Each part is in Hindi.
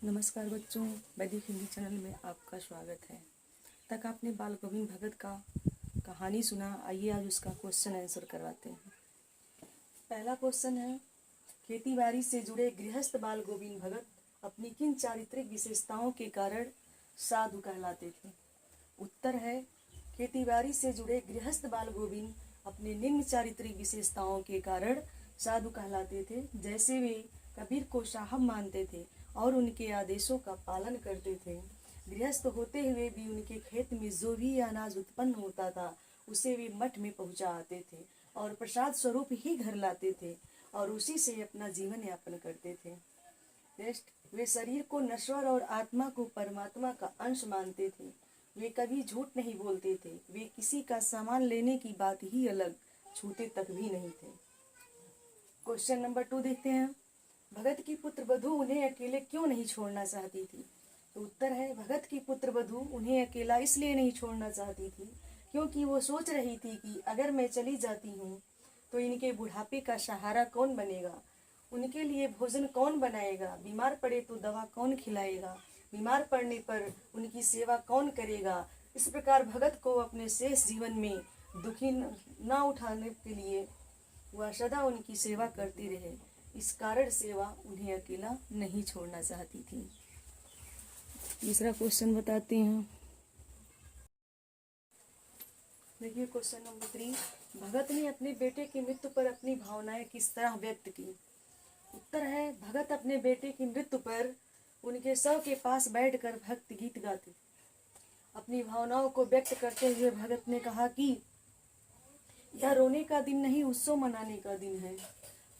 नमस्कार बच्चों, वैदिक हिंदी चैनल में आपका स्वागत है। तक आपने बाल गोविंद भगत का कहानी सुना। आइए आज उसका क्वेश्चन आंसर करवाते हैं। पहला क्वेश्चन है, खेती बाड़ी से जुड़े गृहस्थ बाल गोविंद भगत अपनी किन चारित्रिक विशेषताओं के कारण साधु कहलाते थे। उत्तर है, खेती बाड़ी से जुड़े गृहस्थ बाल गोविंद अपने निम्न चारित्रिक विशेषताओं के कारण साधु कहलाते थे। जैसे वे कबीर को साहब मानते थे और उनके आदेशों का पालन करते थे। गृहस्थ होते हुए भी उनके खेत में जो भी अनाज उत्पन्न होता था उसे वे मठ में पहुंचा आते थे और प्रसाद स्वरूप ही घर लाते थे और उसी से अपना जीवन यापन करते थे। नेक्स्ट, वे शरीर को नश्वर और आत्मा को परमात्मा का अंश मानते थे। वे कभी झूठ नहीं बोलते थे। वे किसी का सामान लेने की बात ही अलग, छूते तक भी नहीं थे। क्वेश्चन नंबर 2 देखते हैं। भगत की पुत्र वधू उन्हें अकेले क्यों नहीं छोड़ना चाहती थी। तो उत्तर है, भगत की पुत्र वधू उन्हें अकेला इसलिए नहीं छोड़ना चाहती थी क्योंकि वो सोच रही थी कि अगर मैं चली जाती हूँ तो इनके बुढ़ापे का सहारा कौन बनेगा, उनके लिए भोजन कौन बनाएगा, बीमार पड़े तो दवा कौन खिलाएगा, बीमार पड़ने पर उनकी सेवा कौन करेगा। इस प्रकार भगत को अपने शेष जीवन में दुखी न उठाने के लिए वह सदा उनकी सेवा करती रहे। इस कारण से वह उन्हें अकेला नहीं छोड़ना चाहती थी। तीसरा क्वेश्चन बताते हैं। देखिए क्वेश्चन नंबर 3, भगत ने अपने बेटे की मृत्यु पर अपनी भावनाएं किस तरह व्यक्त की। उत्तर है, भगत अपने बेटे की मृत्यु पर उनके शव के पास बैठकर भक्ति गीत गाते। अपनी भावनाओं को व्यक्त करते हुए भगत ने कहा कि यह रोने का दिन नहीं, उत्सव मनाने का दिन है।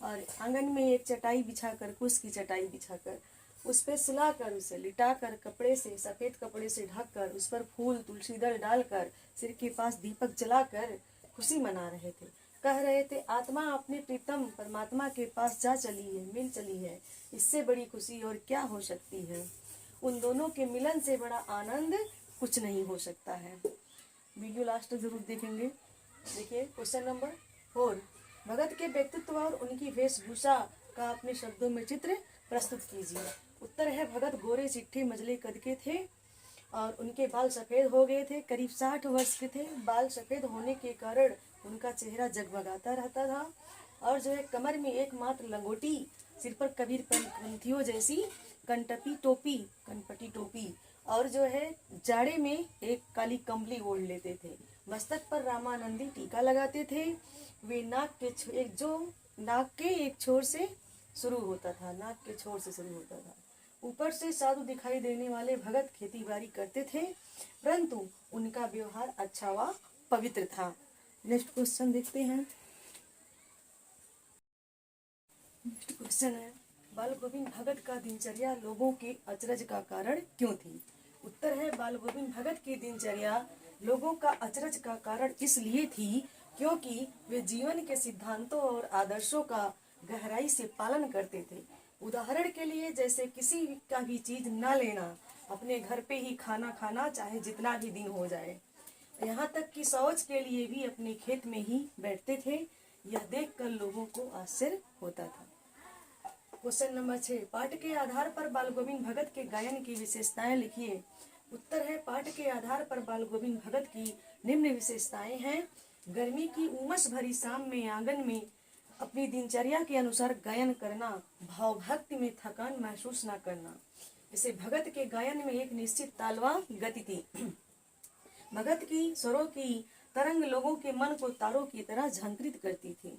और आंगन में एक चटाई बिछाकर, कुश की चटाई बिछाकर उस पर सुलाकर, उसे लिटाकर, कपड़े से, सफेद कपड़े से ढककर, उस पर फूल तुलसी दल डालकर, सिर के पास दीपक जलाकर खुशी मना रहे थे। कह रहे थे, आत्मा अपने प्रीतम परमात्मा के पास जा चली है, मिल चली है। इससे बड़ी खुशी और क्या हो सकती है। उन दोनों के मिलन से बड़ा आनंद कुछ नहीं हो सकता है। वीडियो लास्ट जरूर देखेंगे। देखिए क्वेश्चन नंबर 4, भगत के व्यक्तित्व और उनकी वेशभूषा का अपने शब्दों में चित्र प्रस्तुत कीजिए। उत्तर है, भगत गोरे चिट्ठे मजले कद के थे और उनके बाल सफ़ेद हो गए थे। करीब 60 वर्ष के थे। बाल सफ़ेद होने के कारण उनका चेहरा जगमगाता रहता था और जो है कमर में एकमात्र लंगोटी, सिर पर कबीर पंथियों जैसी कनपटी टोपी और जो है जाड़े में एक काली कंबली ओढ़ लेते थे। मस्तक पर रामानंदी टीका लगाते थे। वे नाक के एक छोर से शुरू होता था। ऊपर से साधु दिखाई देने वाले भगत खेती बाड़ी करते थे, परंतु उनका व्यवहार अच्छा व पवित्र था। नेक्स्ट क्वेश्चन देखते हैं। नेक्स्ट क्वेश्चन है, बाल गोविंद भगत का दिनचर्या लोगों के अचरज का कारण क्यों थी। उत्तर है, बाल गोविंद भगत की दिनचर्या लोगों का अचरज का कारण इसलिए थी क्योंकि वे जीवन के सिद्धांतों और आदर्शों का गहराई से पालन करते थे। उदाहरण के लिए, जैसे किसी का भी चीज न लेना, अपने घर पे ही खाना खाना, चाहे जितना भी दिन हो जाए। यहाँ तक कि शौच के लिए भी अपने खेत में ही बैठते थे। यह देखकर लोगों को आश्चर्य होता था। क्वेश्चन नंबर 6, पाठ के आधार पर बाल गोविंद भगत के गायन की विशेषताएं लिखिए। उत्तर है, पाठ के आधार पर बाल गोविंद भगत की निम्न विशेषताएं हैं। गर्मी की उमस भरी शाम में आंगन में अपनी दिनचर्या के अनुसार गायन करना, भावभक्ति में थकान महसूस न करना। इसे भगत के गायन में एक निश्चित ताल व गति थी। भगत की स्वरों की तरंग लोगों के मन को तारों की तरह झंकृत करती थी।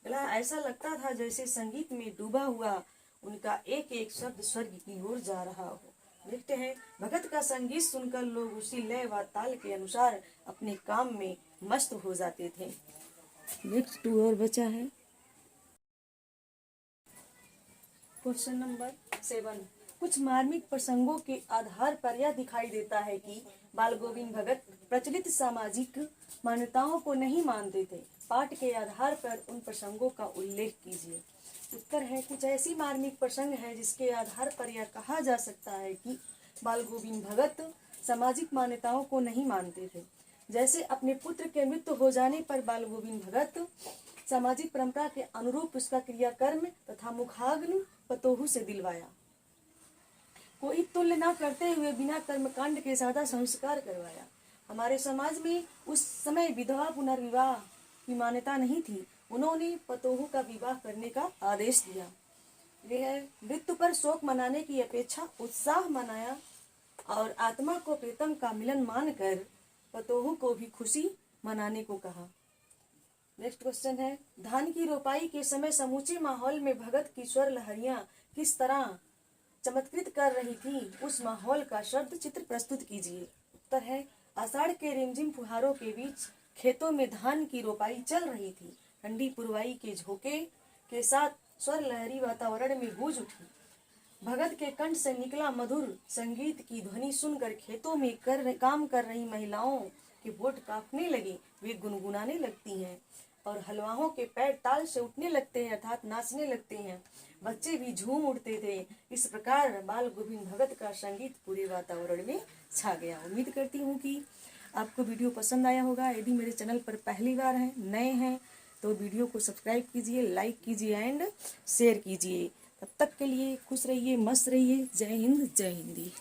ऐसा लगता था जैसे संगीत में डूबा हुआ उनका एक एक शब्द स्वर्ग की ओर जा रहा हो। देखते हैं, भगत का संगीत सुनकर लोग उसी लय व ताल के अनुसार अपने काम में मस्त हो जाते थे। नेक्स्ट 2 और बचा है। क्वेश्चन नंबर 7, कुछ मार्मिक प्रसंगों के आधार पर यह दिखाई देता है कि बाल गोविंद भगत प्रचलित सामाजिक मान्यताओं को नहीं मानते थे। पाठ के आधार पर उन प्रसंगों का उल्लेख कीजिए। उत्तर है, कुछ ऐसी मार्मिक प्रसंग है जिसके आधार पर यह कहा जा सकता है कि बाल गोविंद भगत सामाजिक मान्यताओं को नहीं मानते थे। जैसे अपने पुत्र के मृत्यु हो जाने पर बाल गोविंद भगत सामाजिक परंपरा के अनुरूप उसका क्रियाकर्म तथा मुखाग्नि पतोहू से दिलवाया। कोई तुल्य न करते हुए बिना कर्मकांड के सादा संस्कार करवाया। हमारे समाज में उस समय विधवा पुनर्विवाह की मान्यता नहीं थी। उन्होंने पतोहू का विवाह करने का आदेश दिया। यह मृत्यु पर शोक मनाने की अपेक्षा उत्साह मनाया और आत्मा को प्रीतम का मिलन मानकर पतोहू को भी खुशी मनाने को कहा। नेक्स्ट क्वेश्चन है, धान की रोपाई के समय समूचे माहौल में भगत की स्वर लहरियां किस तरह चमत्कृत कर रही थी, उस माहौल का शब्द चित्र प्रस्तुत कीजिए। उत्तर है, आषाढ़ के रिमझिम फुहारों के बीच खेतों में धान की रोपाई चल रही थी। ठंडी पुरवाई के झोंके के साथ स्वर लहरी वातावरण में गूंज उठी। भगत के कंठ से निकला मधुर संगीत की ध्वनि सुनकर खेतों में काम कर रही महिलाओं के होठ कांपने लगे। वे गुनगुनाने लगती हैं और हलवाओं के पैर ताल से उठने लगते हैं अर्थात नाचने लगते हैं। बच्चे भी झूम उठते थे। इस प्रकार बाल गोविंद भगत का संगीत पूरे वातावरण में छा गया। उम्मीद करती हूँ कि आपको वीडियो पसंद आया होगा। यदि मेरे चैनल पर पहली बार हैं, नए हैं, तो वीडियो को सब्सक्राइब कीजिए, लाइक कीजिए एंड शेयर कीजिए। तब तक के लिए खुश रहिए, मस्त रहिए। जय हिंद, जय हिंदी।